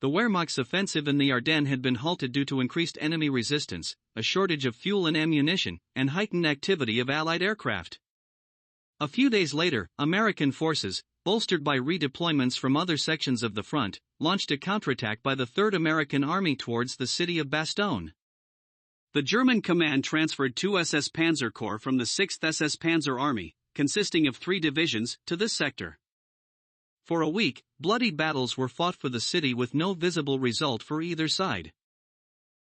the Wehrmacht's offensive in the Ardennes had been halted due to increased enemy resistance, a shortage of fuel and ammunition, and heightened activity of Allied aircraft. A few days later, American forces, bolstered by redeployments from other sections of the front, launched a counterattack by the 3rd American Army towards the city of Bastogne. The German command transferred 2 SS Panzer Corps from the 6th SS Panzer Army, consisting of 3 divisions, to this sector. For a week, bloody battles were fought for the city with no visible result for either side.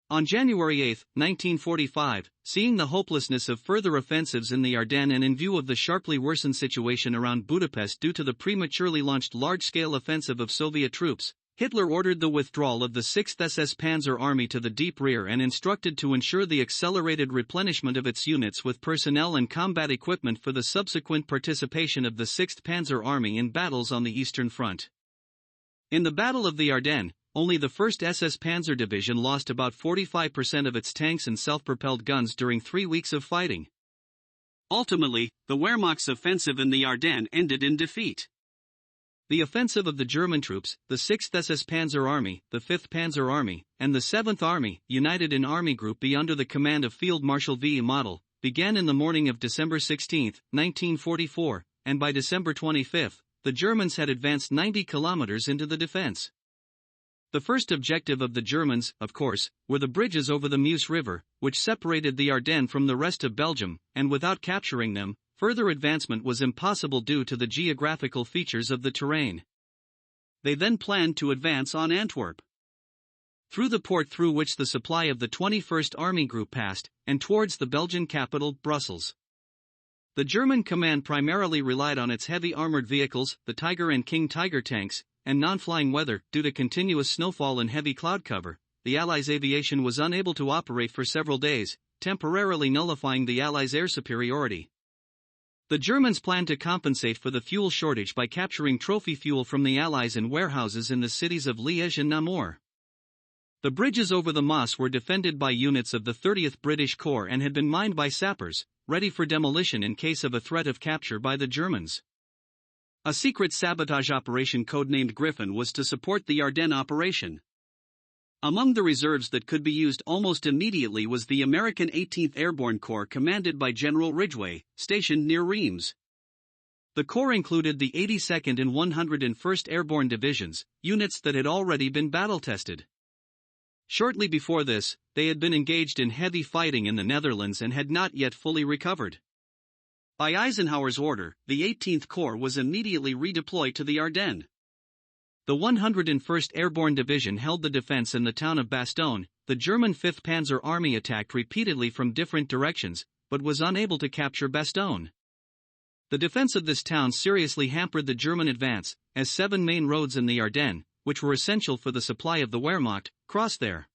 On January 8, 1945, seeing the hopelessness of further offensives in the Ardennes and in view of the sharply worsened situation around Budapest due to the prematurely launched large-scale offensive of Soviet troops, Hitler ordered the withdrawal of the 6th SS Panzer Army to the deep rear and instructed to ensure the accelerated replenishment of its units with personnel and combat equipment for the subsequent participation of the 6th Panzer Army in battles on the Eastern Front. In the Battle of the Ardennes, only the 1st SS Panzer Division lost about 45% of its tanks and self-propelled guns during 3 weeks of fighting. Ultimately, the Wehrmacht's offensive in the Ardennes ended in defeat. The offensive of the German troops, the 6th SS Panzer Army, the 5th Panzer Army, and the 7th Army, united in Army Group B under the command of Field Marshal V. Model, began in the morning of December 16, 1944, and by December 25, the Germans had advanced 90 kilometers into the defense. The first objective of the Germans, of course, were the bridges over the Meuse River, which separated the Ardennes from the rest of Belgium, and without capturing them, further advancement was impossible due to the geographical features of the terrain. They then planned to advance on Antwerp, through the port through which the supply of the 21st Army Group passed, and towards the Belgian capital, Brussels. The German command primarily relied on its heavy armored vehicles, the Tiger and King Tiger tanks, and non-flying weather. Due to continuous snowfall and heavy cloud cover, the Allies' aviation was unable to operate for several days, temporarily nullifying the Allies' air superiority. The Germans planned to compensate for the fuel shortage by capturing trophy fuel from the Allies in warehouses in the cities of Liège and Namur. The bridges over the Meuse were defended by units of the 30th British Corps and had been mined by sappers, ready for demolition in case of a threat of capture by the Germans. A secret sabotage operation codenamed Griffin was to support the Ardennes operation. Among the reserves that could be used almost immediately was the American 18th Airborne Corps commanded by General Ridgway, stationed near Reims. The corps included the 82nd and 101st Airborne Divisions, units that had already been battle-tested. Shortly before this, they had been engaged in heavy fighting in the Netherlands and had not yet fully recovered. By Eisenhower's order, the 18th Corps was immediately redeployed to the Ardennes. The 101st Airborne Division held the defense in the town of Bastogne. The German 5th Panzer Army attacked repeatedly from different directions, but was unable to capture Bastogne. The defense of this town seriously hampered the German advance, as 7 main roads in the Ardennes, which were essential for the supply of the Wehrmacht, crossed there.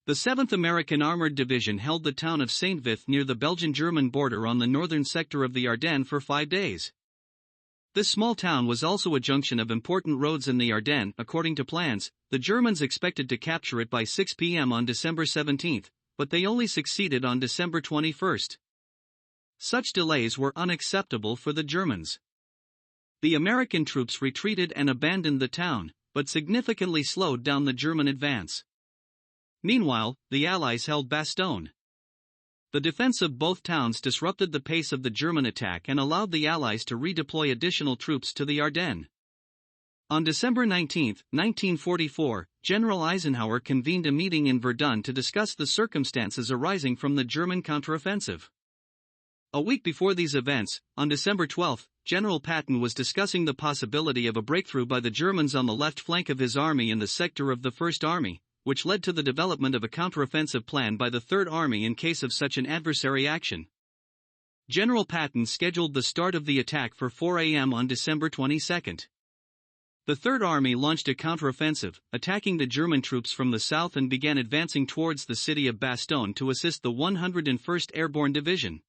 The 7th American Armored Division held the town of Saint-Vith near the Belgian-German border on the northern sector of the Ardennes for 5 days. This small town was also a junction of important roads in the Ardennes. According to plans, the Germans expected to capture it by 6 p.m. on December 17, but they only succeeded on December 21. Such delays were unacceptable for the Germans. The American troops retreated and abandoned the town, but significantly slowed down the German advance. Meanwhile, the Allies held Bastogne. The defense of both towns disrupted the pace of the German attack and allowed the Allies to redeploy additional troops to the Ardennes. On December 19, 1944, General Eisenhower convened a meeting in Verdun to discuss the circumstances arising from the German counteroffensive. A week before these events, on December 12, General Patton was discussing the possibility of a breakthrough by the Germans on the left flank of his army in the sector of the First Army, which led to the development of a counteroffensive plan by the Third Army in case of such an adversary action. General Patton scheduled the start of the attack for 4 a.m. on December 22. The Third Army launched a counteroffensive, attacking the German troops from the south and began advancing towards the city of Bastogne to assist the 101st Airborne Division.